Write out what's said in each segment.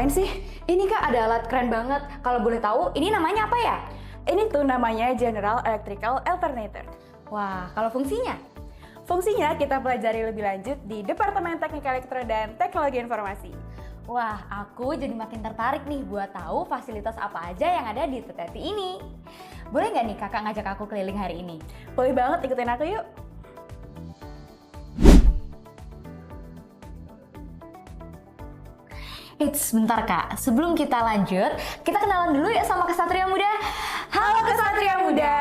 apaan sih? Ini Kak ada alat keren banget. Kalau boleh tahu, ini namanya apa ya? Ini tuh namanya General Electrical Alternator. Wah, kalau fungsinya? Fungsinya kita pelajari lebih lanjut di Departemen Teknik Elektro dan Teknologi Informasi. Wah, aku jadi makin tertarik nih buat tahu fasilitas apa aja yang ada di TTT ini. Boleh nggak nih kakak ngajak aku keliling hari ini? Boleh banget, ikutin aku yuk. Eits, sebentar kak. Sebelum kita lanjut, kita kenalan dulu ya sama Kesatria Muda. Halo Kesatria Muda.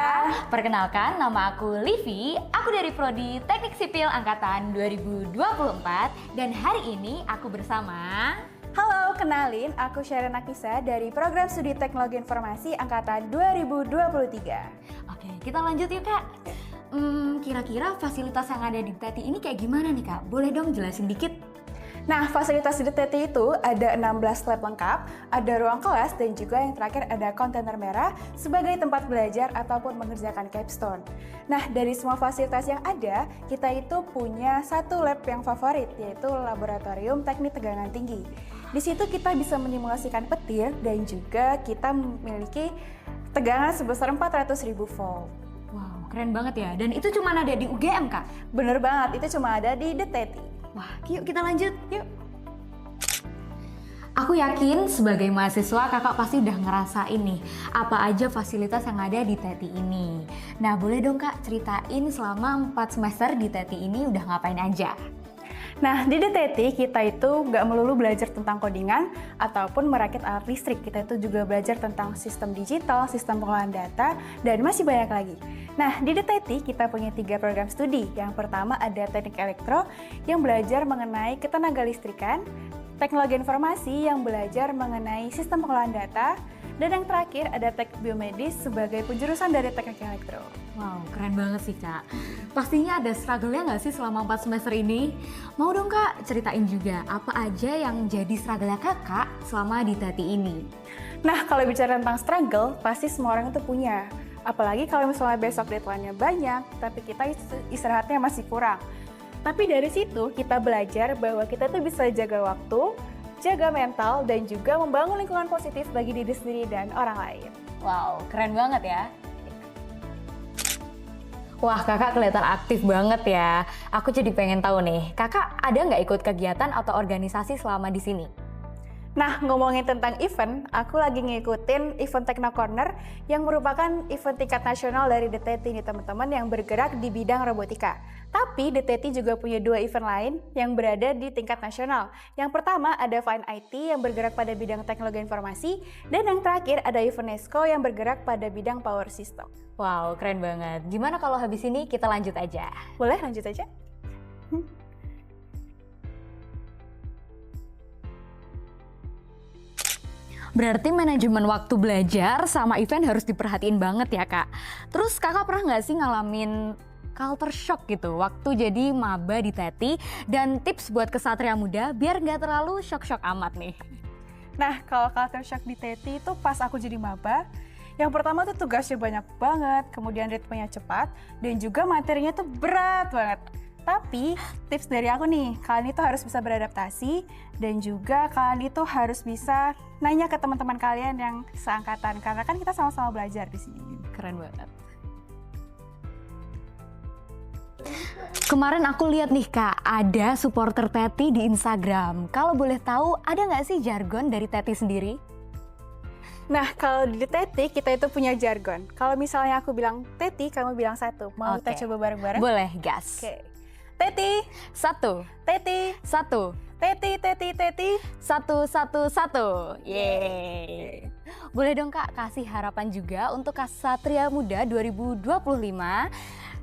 Perkenalkan, nama aku Livi. Aku dari Prodi Teknik Sipil Angkatan 2024. Dan hari ini aku bersama... Halo, kenalin, aku Sharon Akisa dari Program Studi Teknologi Informasi Angkatan 2023. Oke, kita lanjut yuk kak. Kira-kira fasilitas yang ada di TTT ini kayak gimana nih kak? Boleh dong jelasin dikit? Nah, fasilitas di TTT itu ada 16 lab lengkap, ada ruang kelas, dan juga yang terakhir ada kontainer merah sebagai tempat belajar ataupun mengerjakan capstone. Nah, dari semua fasilitas yang ada, kita itu punya satu lab yang favorit, yaitu Laboratorium Teknik Tegangan Tinggi. Di situ kita bisa menyimulasikan petir dan juga kita memiliki tegangan sebesar 400.000 volt. Wow, keren banget ya. Dan itu cuma ada di UGM kak? Bener banget, itu cuma ada di TTT. Wah, yuk kita lanjut, yuk. Aku yakin sebagai mahasiswa kakak pasti udah ngerasain nih apa aja fasilitas yang ada di TTT ini. Nah, boleh dong kak ceritain selama 4 semester di TTT ini udah ngapain aja? Nah, di DTT kita itu nggak melulu belajar tentang codingan ataupun merakit alat listrik. Kita itu juga belajar tentang sistem digital, sistem pengolahan data, dan masih banyak lagi. Nah, di DTT kita punya 3 program studi. Yang pertama ada Teknik Elektro yang belajar mengenai ketenaga listrikan, Teknologi Informasi yang belajar mengenai sistem pengolahan data, dan yang terakhir ada Teknik Biomedis sebagai penjurusan dari Teknik Elektro. Wow, keren banget sih kak. Pastinya ada struggle-nya nggak sih selama 4 semester ini? Mau dong kak ceritain juga apa aja yang jadi struggle-nya kakak selama di TTT ini? Nah, kalau bicara tentang struggle, pasti semua orang itu punya. Apalagi kalau misalnya besok deadline-nya banyak, tapi kita istirahatnya masih kurang. Tapi dari situ kita belajar bahwa kita tuh bisa jaga waktu, jaga mental, dan juga membangun lingkungan positif bagi diri sendiri dan orang lain. Wow, keren banget ya. Wah, kakak kelihatan aktif banget ya. Aku jadi pengen tahu nih, kakak ada nggak ikut kegiatan atau organisasi selama di sini? Nah, ngomongin tentang event, aku lagi ngikutin event Techno Corner yang merupakan event tingkat nasional dari DTT nih teman-teman yang bergerak di bidang robotika. Tapi DTT juga punya 2 event lain yang berada di tingkat nasional. Yang pertama ada Fine IT yang bergerak pada bidang teknologi informasi, dan yang terakhir ada event ESCO yang bergerak pada bidang power system. Wow, keren banget. Gimana kalau habis ini kita lanjut aja? Boleh lanjut aja? Berarti manajemen waktu belajar sama event harus diperhatiin banget ya kak. Terus kakak pernah nggak sih ngalamin culture shock gitu waktu jadi maba di TTT, dan tips buat kesatria muda biar nggak terlalu shock-shock amat nih? Nah, kalau culture shock di TTT itu pas aku jadi maba, yang pertama tuh tugasnya banyak banget, kemudian ritmenya cepat, dan juga materinya tuh berat banget. Tapi tips dari aku nih, kalian itu harus bisa beradaptasi dan juga kalian itu harus bisa nanya ke teman-teman kalian yang seangkatan karena kan kita sama-sama belajar di sini. Keren banget. Kemarin aku lihat nih kak, ada supporter Teti di Instagram. Kalau boleh tahu, ada nggak sih jargon dari Teti sendiri? Nah, kalau di Teti kita itu punya jargon. Kalau misalnya aku bilang Teti, kamu bilang satu. Mau kita coba bareng-bareng? Boleh, gas. Oke. Teti, 1, Teti, 1, Teti, Teti, Teti. 1, 1, 1. Yeay. Boleh dong kak kasih harapan juga untuk Kesatria Muda 2025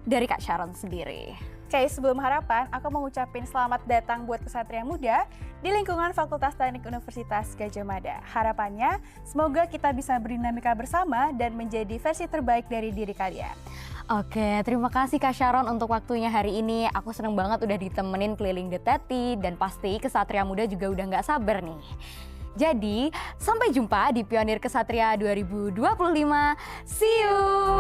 dari Kak Sharon sendiri. Oke, sebelum harapan, aku mau ngucapin selamat datang buat Kesatria Muda di lingkungan Fakultas Teknik Universitas Gadjah Mada. Harapannya, semoga kita bisa berdinamika bersama dan menjadi versi terbaik dari diri kalian. Oke, terima kasih Kak Sharon untuk waktunya hari ini. Aku seneng banget udah ditemenin keliling DTT, dan pasti Kesatria Muda juga udah nggak sabar nih. Jadi, sampai jumpa di Pionir Kesatria 2025. See you!